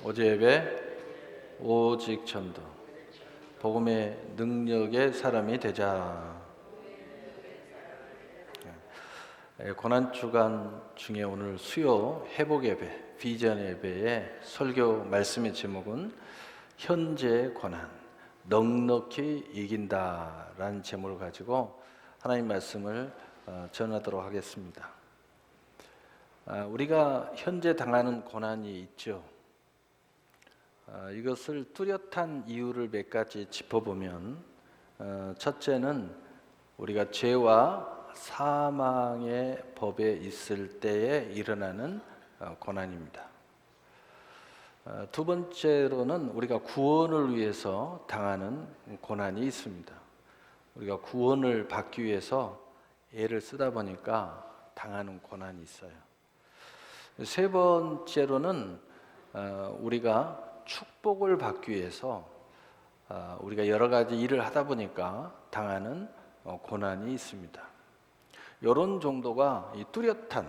어제 예배 오직 전도 복음의 능력의 사람이 되자. 고난주간 중에 오늘 수요 회복 예배 비전 예배의 설교 말씀의 제목은 현재 고난 넉넉히 이긴다라는 제목을 가지고 하나님 말씀을 전하도록 하겠습니다. 우리가 현재 당하는 고난이 있죠. 이것을 뚜렷한 이유를 몇 가지 짚어보면, 첫째는 우리가 죄와 사망의 법에 있을 때에 일어나는 고난입니다. 두 번째로는 우리가 구원을 위해서 당하는 고난이 있습니다. 우리가 구원을 받기 위해서 애를 쓰다 보니까 당하는 고난이 있어요. 세 번째로는 우리가 축복을 받기 위해서 우리가 여러 가지 일을 하다 보니까 당하는 고난이 있습니다. 이런 정도가 이 뚜렷한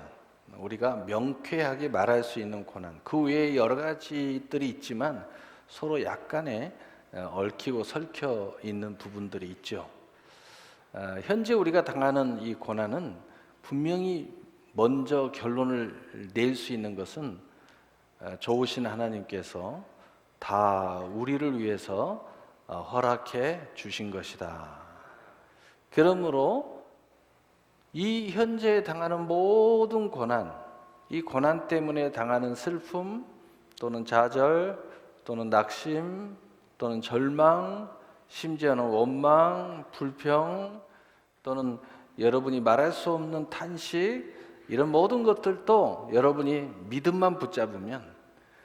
우리가 명쾌하게 말할 수 있는 고난, 그 외에 여러 가지들이 있지만 서로 약간의 얽히고 설켜 있는 부분들이 있죠. 현재 우리가 당하는 이 고난은 분명히 먼저 결론을 낼 수 있는 것은 좋으신 하나님께서 다 우리를 위해서 허락해 주신 것이다. 그러므로 이 현재 당하는 모든 고난, 이 고난 때문에 당하는 슬픔 또는 좌절 또는 낙심 또는 절망, 심지어는 원망, 불평 또는 여러분이 말할 수 없는 탄식, 이런 모든 것들도 여러분이 믿음만 붙잡으면,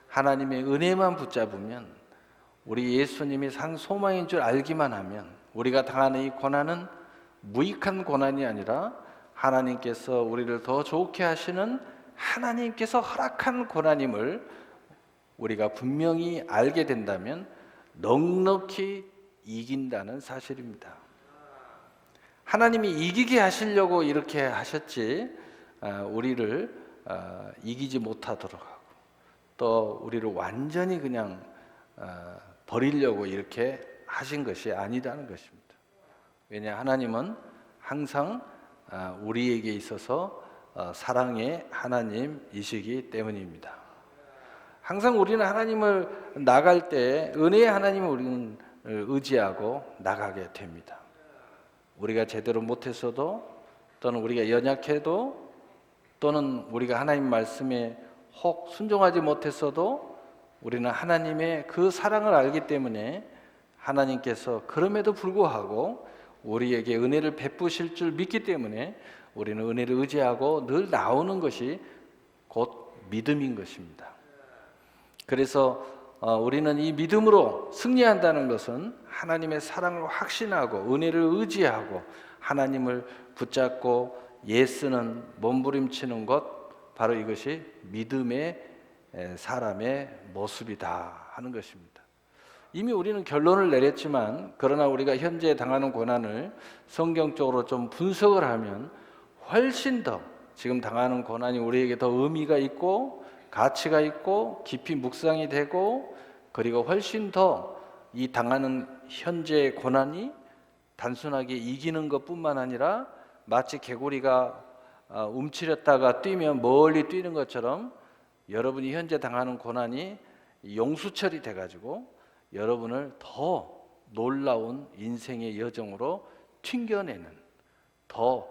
하나님의 은혜만 붙잡으면, 우리 예수님이 산 소망인 줄 알기만 하면 우리가 당하는 이 고난은 무익한 고난이 아니라 하나님께서 우리를 더 좋게 하시는 하나님께서 허락한 고난임을 우리가 분명히 알게 된다면 넉넉히 이긴다는 사실입니다. 하나님이 이기게 하시려고 이렇게 하셨지, 우리를 이기지 못하도록 하고 또 우리를 완전히 그냥 버리려고 이렇게 하신 것이 아니라는 것입니다. 왜냐, 하나님은 항상 우리에게 있어서 사랑의 하나님이시기 때문입니다. 항상 우리는 하나님을 나갈 때 은혜의 하나님을 우리는 의지하고 나가게 됩니다. 우리가 제대로 못했어도, 또는 우리가 연약해도, 또는 우리가 하나님 말씀에 혹 순종하지 못했어도 우리는 하나님의 그 사랑을 알기 때문에 하나님께서 그럼에도 불구하고 우리에게 은혜를 베푸실 줄 믿기 때문에 우리는 은혜를 의지하고 늘 나오는 것이 곧 믿음인 것입니다. 그래서 우리는 이 믿음으로 승리한다는 것은 하나님의 사랑을 확신하고 은혜를 의지하고 하나님을 붙잡고 예쓰는 몸부림치는 것, 바로 이것이 믿음의 사람의 모습이다 하는 것입니다. 이미 우리는 결론을 내렸지만, 그러나 우리가 현재 당하는 고난을 성경적으로 좀 분석을 하면 훨씬 더 지금 당하는 고난이 우리에게 더 의미가 있고 가치가 있고 깊이 묵상이 되고, 그리고 훨씬 더 이 당하는 현재의 고난이 단순하게 이기는 것뿐만 아니라 마치 개구리가 움츠렸다가 뛰면 멀리 뛰는 것처럼 여러분이 현재 당하는 고난이 용수철이 돼가지고 여러분을 더 놀라운 인생의 여정으로 튕겨내는, 더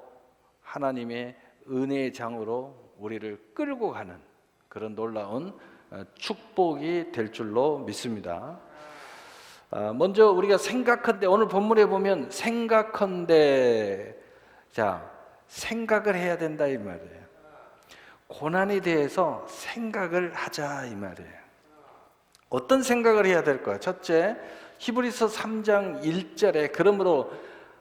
하나님의 은혜의 장으로 우리를 끌고 가는 그런 놀라운 축복이 될 줄로 믿습니다. 먼저 우리가 생각한데, 오늘 본문에 보면 생각한데, 자, 생각을 해야 된다 이 말이에요. 고난에 대해서 생각을 하자 이 말이에요. 어떤 생각을 해야 될까요? 첫째, 히브리서 3장 1절에 그러므로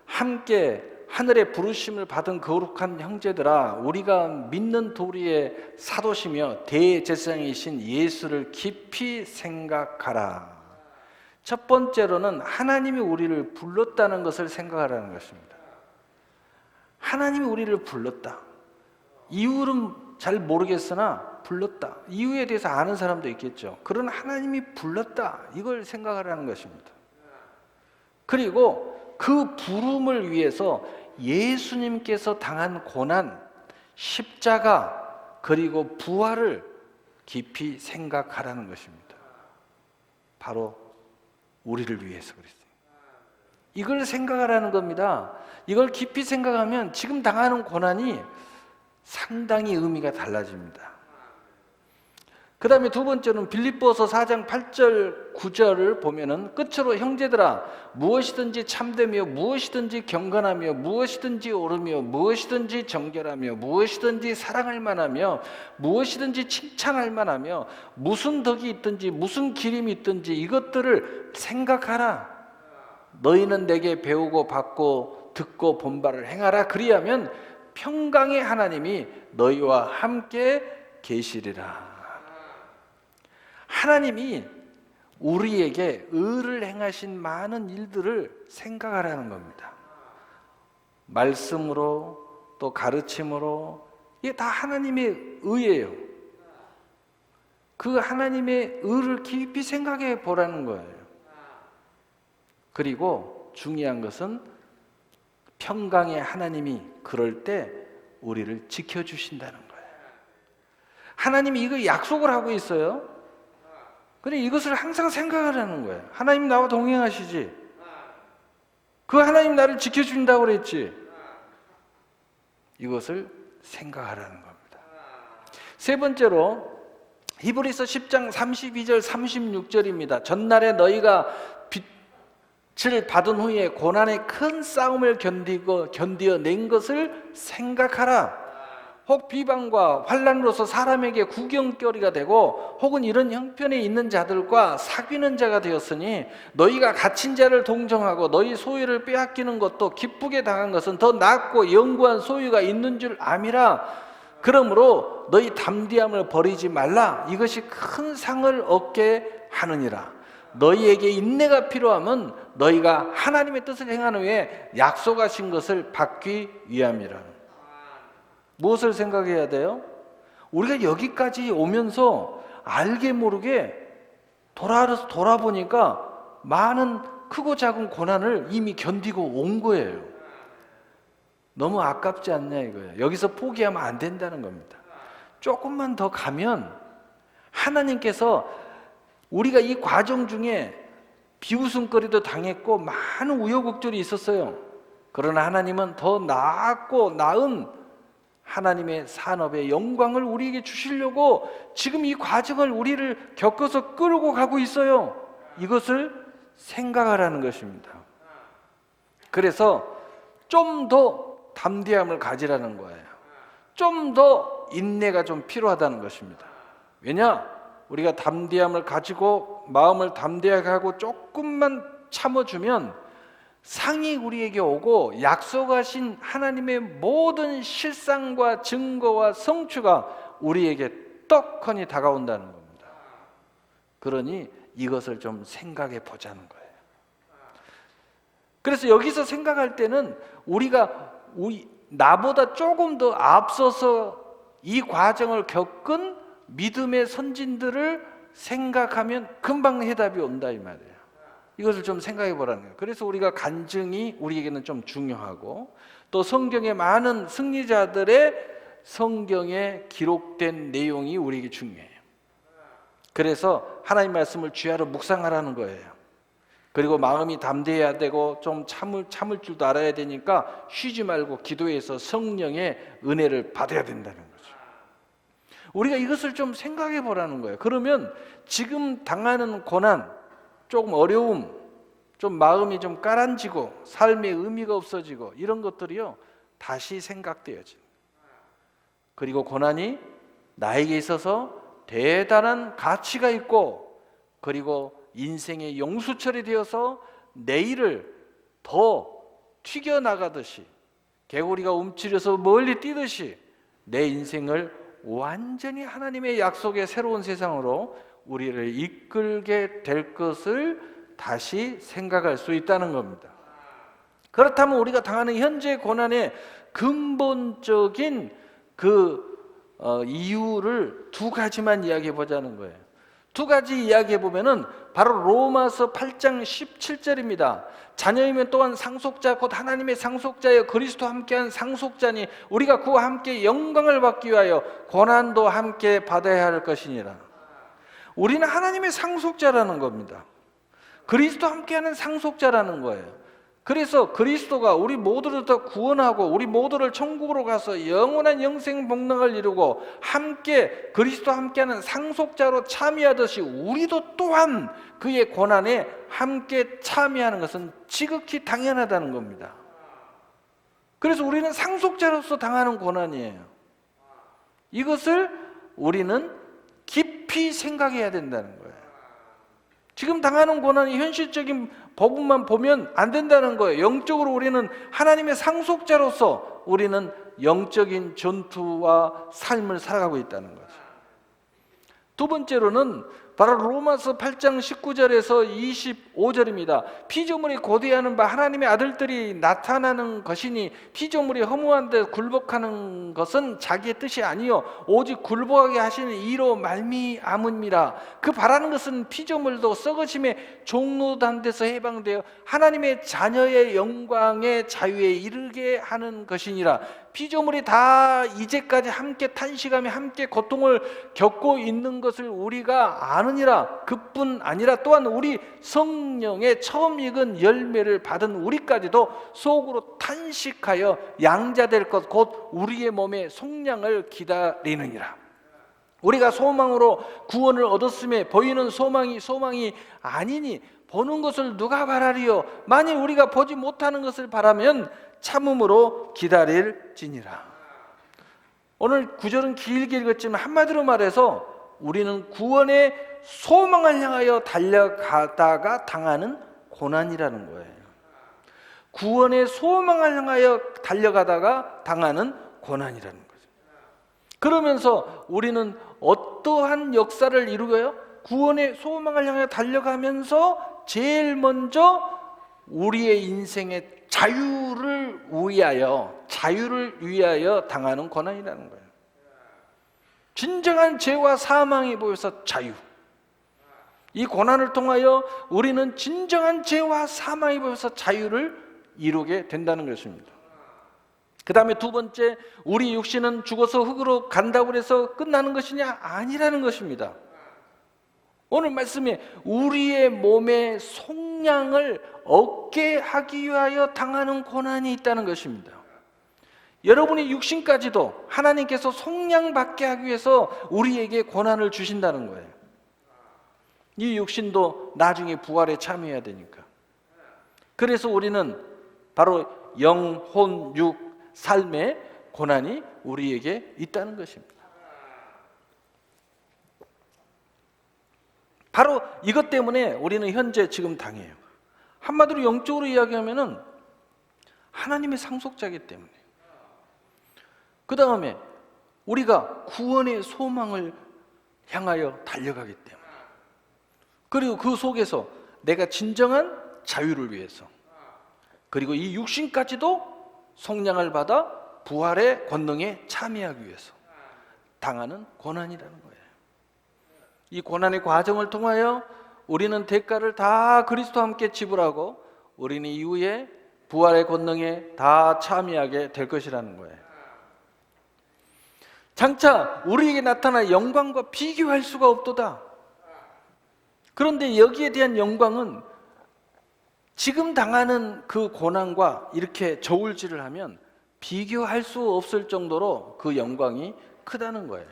함께 하늘의 부르심을 받은 거룩한 형제들아, 우리가 믿는 도리의 사도시며 대제사장이신 예수를 깊이 생각하라. 첫 번째로는 하나님이 우리를 불렀다는 것을 생각하라는 것입니다. 하나님이 우리를 불렀다. 이유는 잘 모르겠으나 불렀다. 이유에 대해서 아는 사람도 있겠죠. 그런 하나님이 불렀다. 이걸 생각하라는 것입니다. 그리고 그 부름을 위해서 예수님께서 당한 고난, 십자가, 그리고 부활을 깊이 생각하라는 것입니다. 바로 우리를 위해서 그랬어요. 이걸 생각하라는 겁니다. 이걸 깊이 생각하면 지금 당하는 고난이 상당히 의미가 달라집니다. 그 다음에 두 번째는 빌립보서 4장 8절 9절을 보면은 끝으로 형제들아 무엇이든지 참되며 무엇이든지 경건하며 무엇이든지 옳으며 무엇이든지 정결하며 무엇이든지 사랑할 만하며 무엇이든지 칭찬할 만하며 무슨 덕이 있든지 무슨 기림이 있든지 이것들을 생각하라. 너희는 내게 배우고 받고 듣고 본바를 행하라. 그리하면 평강의 하나님이 너희와 함께 계시리라. 하나님이 우리에게 의를 행하신 많은 일들을 생각하라는 겁니다. 말씀으로 또 가르침으로 이게 다 하나님의 의예요. 그 하나님의 의를 깊이 생각해 보라는 거예요. 그리고 중요한 것은 평강의 하나님이 그럴 때 우리를 지켜주신다는 거예요. 하나님이 이거 약속을 하고 있어요. 그래 이것을 항상 생각하라는 거예요. 하나님 나와 동행하시지. 그 하나님 나를 지켜준다고 그랬지. 이것을 생각하라는 겁니다. 세 번째로 히브리서 10장 32절 36절입니다. 전날에 너희가 빛을 받은 후에 고난의 큰 싸움을 견디어 낸 것을 생각하라. 혹 비방과 환난으로서 사람에게 구경거리가 되고 혹은 이런 형편에 있는 자들과 사귀는 자가 되었으니 너희가 갇힌 자를 동정하고 너희 소유를 빼앗기는 것도 기쁘게 당한 것은 더 낫고 영구한 소유가 있는 줄 암이라. 그러므로 너희 담대함을 버리지 말라. 이것이 큰 상을 얻게 하느니라. 너희에게 인내가 필요하면 너희가 하나님의 뜻을 행한 후에 약속하신 것을 받기 위함이라. 무엇을 생각해야 돼요? 우리가 여기까지 오면서 알게 모르게 돌아보니까 많은 크고 작은 고난을 이미 견디고 온 거예요. 너무 아깝지 않냐 이거예요. 여기서 포기하면 안 된다는 겁니다. 조금만 더 가면 하나님께서 우리가 이 과정 중에 비웃음거리도 당했고 많은 우여곡절이 있었어요. 그러나 하나님은 더 나았고 나은 하나님의 산업의 영광을 우리에게 주시려고 지금 이 과정을 우리를 겪어서 끌고 가고 있어요. 이것을 생각하라는 것입니다. 그래서 좀 더 담대함을 가지라는 거예요. 좀 더 인내가 좀 필요하다는 것입니다. 왜냐? 우리가 담대함을 가지고 마음을 담대하게 하고 조금만 참아주면 상이 우리에게 오고 약속하신 하나님의 모든 실상과 증거와 성취가 우리에게 떡하니 다가온다는 겁니다. 그러니 이것을 좀 생각해 보자는 거예요. 그래서 여기서 생각할 때는 나보다 조금 더 앞서서 이 과정을 겪은 믿음의 선진들을 생각하면 금방 해답이 온다 이 말이에요. 이것을 좀 생각해 보라는 거예요. 그래서 우리가 간증이 우리에게는 좀 중요하고 또 성경의 많은 승리자들의 성경에 기록된 내용이 우리에게 중요해요. 그래서 하나님 말씀을 주야로 묵상하라는 거예요. 그리고 마음이 담대해야 되고 좀 참을 줄도 알아야 되니까 쉬지 말고 기도해서 성령의 은혜를 받아야 된다는 거죠. 우리가 이것을 좀 생각해 보라는 거예요. 그러면 지금 당하는 고난, 조금 어려움, 좀 마음이 좀 가라앉히고 삶의 의미가 없어지고 이런 것들이요 다시 생각되어지. 그리고 고난이 나에게 있어서 대단한 가치가 있고 그리고 인생의 용수철이 되어서 내일을 더 튀겨나가듯이 개구리가 움츠려서 멀리 뛰듯이 내 인생을 완전히 하나님의 약속의 새로운 세상으로 우리를 이끌게 될 것을 다시 생각할 수 있다는 겁니다. 그렇다면 우리가 당하는 현재 고난의 근본적인 그 이유를 두 가지만 이야기해 보자는 거예요. 두 가지 이야기해 보면은 바로 로마서 8장 17절입니다. 자녀이면 또한 상속자 곧 하나님의 상속자여 그리스도와 함께한 상속자니 우리가 그와 함께 영광을 받기 위하여 고난도 함께 받아야 할 것이니라. 우리는 하나님의 상속자라는 겁니다. 그리스도와 함께하는 상속자라는 거예요. 그래서 그리스도가 우리 모두를 다 구원하고 우리 모두를 천국으로 가서 영원한 영생 복락을 이루고 함께 그리스도와 함께하는 상속자로 참여하듯이 우리도 또한 그의 고난에 함께 참여하는 것은 지극히 당연하다는 겁니다. 그래서 우리는 상속자로서 당하는 고난이에요. 이것을 우리는 깊이 생각해야 된다는 거예요. 지금 당하는 고난이 현실적인 복음만 보면 안 된다는 거예요. 영적으로 우리는 하나님의 상속자로서 우리는 영적인 전투와 삶을 살아가고 있다는 거죠. 두 번째로는 바로 로마서 8장 19절에서 25절입니다. 피조물이 고대하는 바 하나님의 아들들이 나타나는 것이니 피조물이 허무한 데 굴복하는 것은 자기의 뜻이 아니요 오직 굴복하게 하시는 이로 말미암음이라. 그 바라는 것은 피조물도 썩어짐의 종로단 데서 해방되어 하나님의 자녀의 영광의 자유에 이르게 하는 것이니라. 피조물이 다 이제까지 함께 탄식하며 함께 고통을 겪고 있는 것을 우리가 아느니라. 그뿐 아니라 또한 우리 성령의 처음 익은 열매를 받은 우리까지도 속으로 탄식하여 양자될 것 곧 우리의 몸의 속량을 기다리느니라. 우리가 소망으로 구원을 얻었음에 보이는 소망이 아니니 보는 것을 누가 바라리요. 만일 우리가 보지 못하는 것을 바라면 참음으로 기다릴지니라. 오늘 구절은 길게 읽었지만 한마디로 말해서 우리는 구원의 소망을 향하여 달려가다가 당하는 고난이라는 거예요. 구원의 소망을 향하여 달려가다가 당하는 고난이라는 거죠. 그러면서 우리는 어떠한 역사를 이루고요? 구원의 소망을 향해 달려가면서 제일 먼저 우리의 인생의 자유를 위하여 당하는 고난이라는 거예요. 진정한 죄와 사망이 보여서 자유. 이 고난을 통하여 우리는 진정한 죄와 사망이 보여서 자유를 이루게 된다는 것입니다. 그 다음에 두 번째, 우리 육신은 죽어서 흙으로 간다고 해서 끝나는 것이냐? 아니라는 것입니다. 오늘 말씀에 우리의 몸의 속량을 얻게 하기 위하여 당하는 고난이 있다는 것입니다. 여러분의 육신까지도 하나님께서 속량받게 하기 위해서 우리에게 고난을 주신다는 거예요. 이 육신도 나중에 부활에 참여해야 되니까. 그래서 우리는 바로 영, 혼, 육, 삶의 고난이 우리에게 있다는 것입니다. 바로 이것 때문에 우리는 현재 지금 당해요. 한마디로 영적으로 이야기하면은 하나님의 상속자이기 때문에. 그 다음에 우리가 구원의 소망을 향하여 달려가기 때문에. 그리고 그 속에서 내가 진정한 자유를 위해서, 그리고 이 육신까지도 속량을 받아 부활의 권능에 참여하기 위해서 당하는 고난이라는 거예요. 이 고난의 과정을 통하여 우리는 대가를 다 그리스도와 함께 지불하고 우리는 이후에 부활의 권능에 다 참여하게 될 것이라는 거예요. 장차 우리에게 나타날 영광과 비교할 수가 없도다. 그런데 여기에 대한 영광은 지금 당하는 그 고난과 이렇게 저울질을 하면 비교할 수 없을 정도로 그 영광이 크다는 거예요.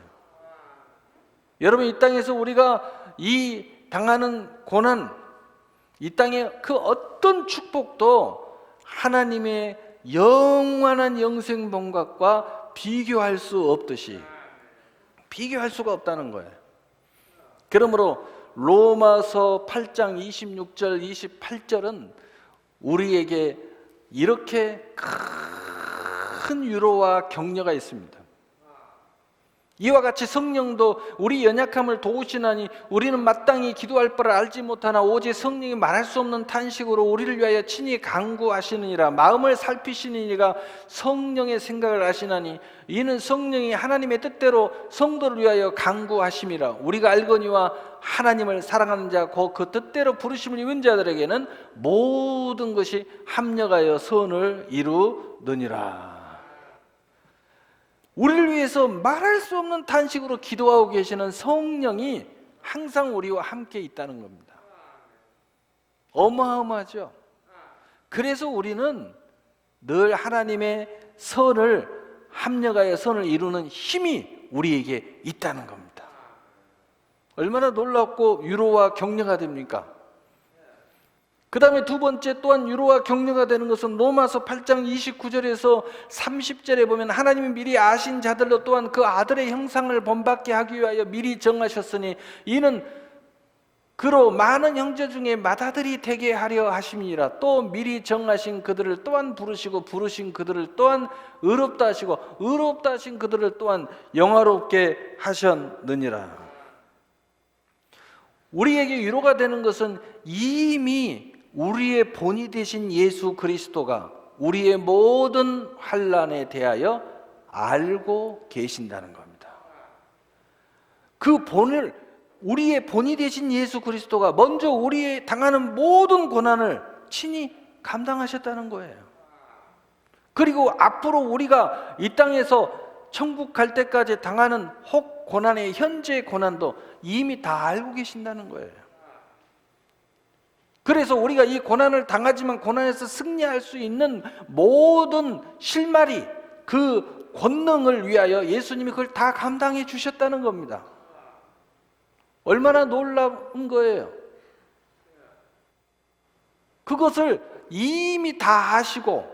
여러분, 이 땅에서 우리가 이 당하는 고난, 이 땅의 그 어떤 축복도 하나님의 영원한 영생 복락과 비교할 수 없듯이 비교할 수가 없다는 거예요. 그러므로 로마서 8장 26절 28절은 우리에게 이렇게 큰 위로와 격려가 있습니다. 이와 같이 성령도 우리 연약함을 도우시나니 우리는 마땅히 기도할 바를 알지 못하나 오직 성령이 말할 수 없는 탄식으로 우리를 위하여 친히 간구하시느니라. 마음을 살피시는 이가 성령의 생각을 아시나니 이는 성령이 하나님의 뜻대로 성도를 위하여 간구하심이라. 우리가 알거니와 하나님을 사랑하는 자 곧 그 뜻대로 부르심을 입은 자들에게는 모든 것이 합력하여 선을 이루느니라. 우리를 위해서 말할 수 없는 탄식으로 기도하고 계시는 성령이 항상 우리와 함께 있다는 겁니다. 어마어마하죠. 그래서 우리는 늘 하나님의 선을 합력하여 선을 이루는 힘이 우리에게 있다는 겁니다. 얼마나 놀랍고 위로와 격려가 됩니까? 그 다음에 두 번째 또한 위로와 격려가 되는 것은 로마서 8장 29절에서 30절에 보면 하나님이 미리 아신 자들로 또한 그 아들의 형상을 본받게 하기 위하여 미리 정하셨으니 이는 그로 많은 형제 중에 맏아들이 되게 하려 하심이라. 또 미리 정하신 그들을 또한 부르시고 부르신 그들을 또한 의롭다 하시고 의롭다 하신 그들을 또한 영화롭게 하셨느니라. 우리에게 위로가 되는 것은 이미 우리의 본이 되신 예수 그리스도가 우리의 모든 환난에 대하여 알고 계신다는 겁니다. 그 본을 우리의 본이 되신 예수 그리스도가 먼저 우리의 당하는 모든 고난을 친히 감당하셨다는 거예요. 그리고 앞으로 우리가 이 땅에서 천국 갈 때까지 당하는 혹 고난의 현재 고난도 이미 다 알고 계신다는 거예요. 그래서 우리가 이 고난을 당하지만 고난에서 승리할 수 있는 모든 실마리, 그 권능을 위하여 예수님이 그걸 다 감당해 주셨다는 겁니다. 얼마나 놀라운 거예요. 그것을 이미 다 아시고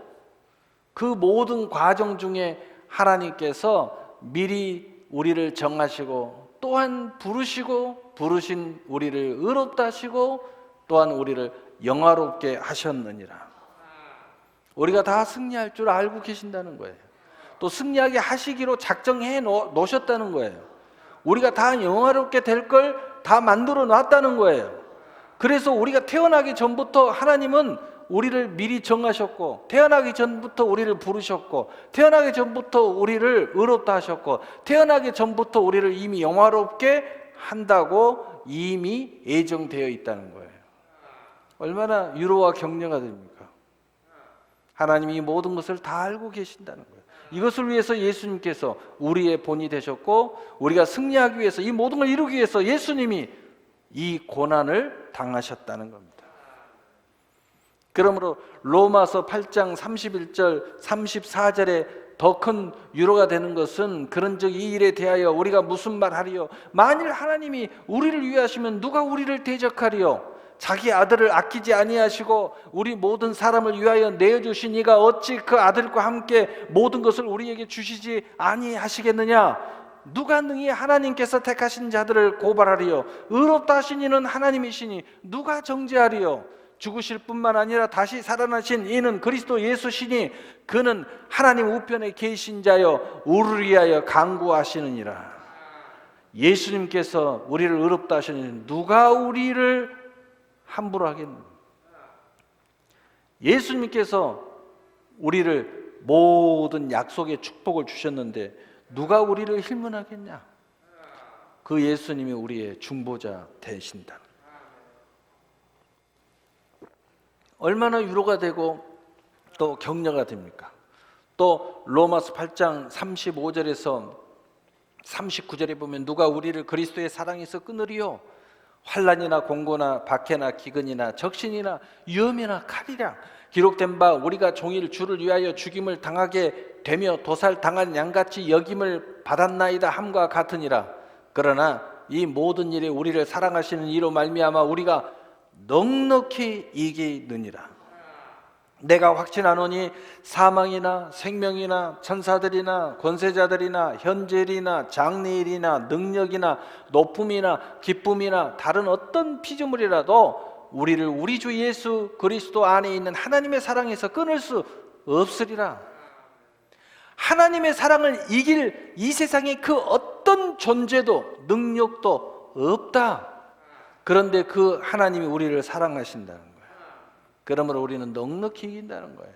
그 모든 과정 중에 하나님께서 미리 우리를 정하시고 또한 부르시고 부르신 우리를 의롭다 하시고 또한 우리를 영화롭게 하셨느니라. 우리가 다 승리할 줄 알고 계신다는 거예요. 또 승리하게 하시기로 작정해 놓으셨다는 거예요. 우리가 다 영화롭게 될 걸 다 만들어 놨다는 거예요. 그래서 우리가 태어나기 전부터 하나님은 우리를 미리 정하셨고, 태어나기 전부터 우리를 부르셨고, 태어나기 전부터 우리를 의롭다 하셨고, 태어나기 전부터 우리를 이미 영화롭게 한다고 이미 예정되어 있다는 거예요. 얼마나 위로와 격려가 됩니까? 하나님이 모든 것을 다 알고 계신다는 거예요. 이것을 위해서 예수님께서 우리의 본이 되셨고, 우리가 승리하기 위해서, 이 모든 걸 이루기 위해서 예수님이 이 고난을 당하셨다는 겁니다. 그러므로 로마서 8장 31절 34절에 더 큰 위로가 되는 것은 그런즉 이 일에 대하여 우리가 무슨 말하리요? 만일 하나님이 우리를 위하시면 누가 우리를 대적하리요? 자기 아들을 아끼지 아니하시고 우리 모든 사람을 위하여 내어주신 이가 어찌 그 아들과 함께 모든 것을 우리에게 주시지 아니하시겠느냐? 누가 능히 하나님께서 택하신 자들을 고발하리요? 의롭다 하신 이는 하나님이시니 누가 정죄하리요? 죽으실 뿐만 아니라 다시 살아나신 이는 그리스도 예수시니 그는 하나님 우편에 계신 자여 우리를 위하여 간구하시느니라. 예수님께서 우리를 의롭다 하시니 누가 우리를 함부로 하겠느냐? 예수님께서 우리를 모든 약속의 축복을 주셨는데 누가 우리를 힐문하겠냐? 그 예수님이 우리의 중보자 되신다. 얼마나 위로가 되고 또 격려가 됩니까? 또 로마서 8장 35절에서 39절에 보면 누가 우리를 그리스도의 사랑에서 끊으리요? 환난이나 공고나 박해나 기근이나 적신이나 위험이나 칼이라 기록된 바 우리가 종일 주를 위하여 죽임을 당하게 되며 도살당한 양같이 여김을 받았나이다 함과 같으니라. 그러나 이 모든 일에 우리를 사랑하시는 이로 말미암아 우리가 넉넉히 이기느니라. 내가 확신하노니 사망이나 생명이나 천사들이나 권세자들이나 현재일이나 장래일이나 능력이나 높음이나 기쁨이나 다른 어떤 피조물이라도 우리를 우리 주 예수 그리스도 안에 있는 하나님의 사랑에서 끊을 수 없으리라. 하나님의 사랑을 이길 이 세상의 그 어떤 어떤 존재도 능력도 없다. 그런데 그 하나님이 우리를 사랑하신다는 거예요. 그러므로 우리는 넉넉히 이긴다는 거예요.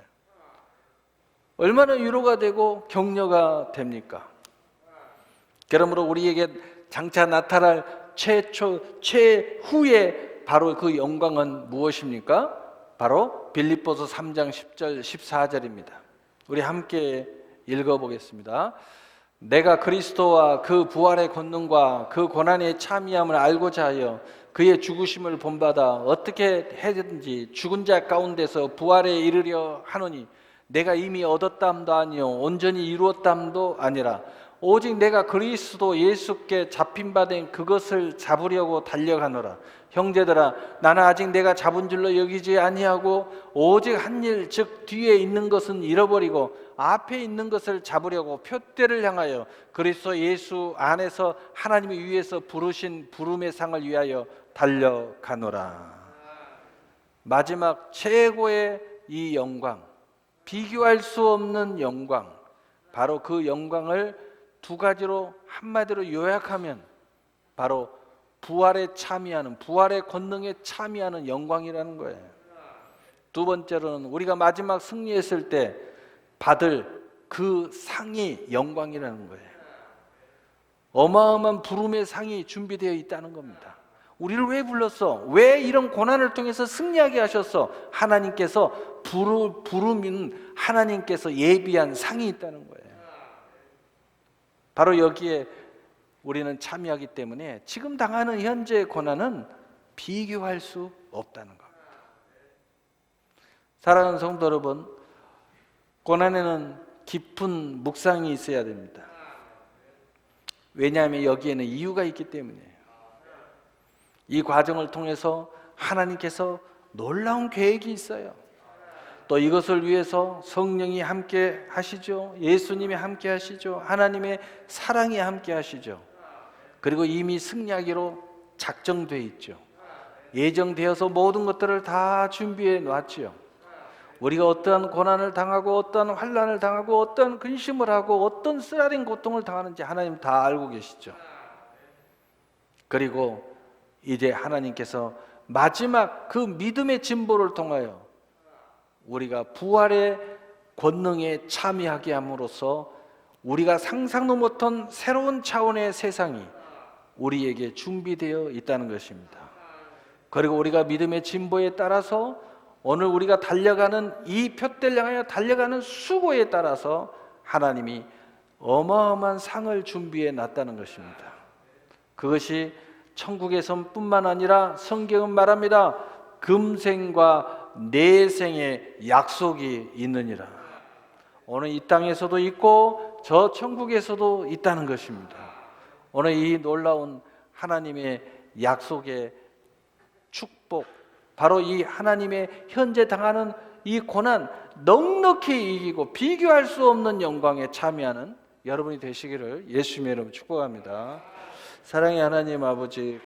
얼마나 위로가 되고 격려가 됩니까? 그러므로 우리에게 장차 나타날 최후의 바로 그 영광은 무엇입니까? 바로 빌립보서 3장 10절 14절입니다. 우리 함께 읽어보겠습니다. 내가 그리스도와 그 부활의 권능과 그 고난의 참여함을 알고자 하여 그의 죽으심을 본받아 어떻게 해든지 죽은 자 가운데서 부활에 이르려 하노니 내가 이미 얻었담도 아니요 온전히 이루었담도 아니라 오직 내가 그리스도 예수께 잡힌 바 된 그것을 잡으려고 달려가노라. 형제들아, 나는 아직 내가 잡은 줄로 여기지 아니하고 오직 한 일, 즉 뒤에 있는 것은 잃어버리고 앞에 있는 것을 잡으려고 표대를 향하여 그리스도 예수 안에서 하나님이 위에서 부르신 부름의 상을 위하여 달려가노라. 마지막 최고의 이 영광, 비교할 수 없는 영광, 바로 그 영광을 두 가지로 한마디로 요약하면 바로 부활에 참여하는, 부활의 권능에 참여하는 영광이라는 거예요. 두 번째로는 우리가 마지막 승리했을 때 받을 그 상이 영광이라는 거예요. 어마어마한 부름의 상이 준비되어 있다는 겁니다. 우리를 왜 불렀어? 왜 이런 고난을 통해서 승리하게 하셨어? 하나님께서 부르면 하나님께서 예비한 상이 있다는 거예요. 바로 여기에 우리는 참여하기 때문에 지금 당하는 현재의 고난은 비교할 수 없다는 겁니다. 사랑하는 성도 여러분, 고난에는 깊은 묵상이 있어야 됩니다. 왜냐하면 여기에는 이유가 있기 때문이에요. 이 과정을 통해서 하나님께서 놀라운 계획이 있어요. 또 이것을 위해서 성령이 함께 하시죠. 예수님이 함께 하시죠. 하나님의 사랑이 함께 하시죠. 그리고 이미 승리하기로 작정되어 있죠. 예정되어서 모든 것들을 다 준비해 놨죠. 우리가 어떠한 고난을 당하고 어떠한 환난을 당하고 어떠한 근심을 하고 어떤 쓰라린 고통을 당하는지 하나님 다 알고 계시죠. 그리고 이제 하나님께서 마지막 그 믿음의 진보를 통하여 우리가 부활의 권능에 참여하게 함으로써 우리가 상상도 못한 새로운 차원의 세상이 우리에게 준비되어 있다는 것입니다. 그리고 우리가 믿음의 진보에 따라서 오늘 우리가 달려가는 이 표대를 향하여 달려가는 수고에 따라서 하나님이 어마어마한 상을 준비해 놨다는 것입니다. 그것이 천국에서뿐만 아니라 성경은 말합니다. 금생과 내생의 약속이 있느니라. 오늘 이 땅에서도 있고 저 천국에서도 있다는 것입니다. 오늘 이 놀라운 하나님의 약속의 축복, 바로 이 하나님의 현재 당하는 이 고난 넉넉히 이기고 비교할 수 없는 영광에 참여하는 여러분이 되시기를 예수님의 이름으로 축복합니다. 사랑의 하나님 아버지,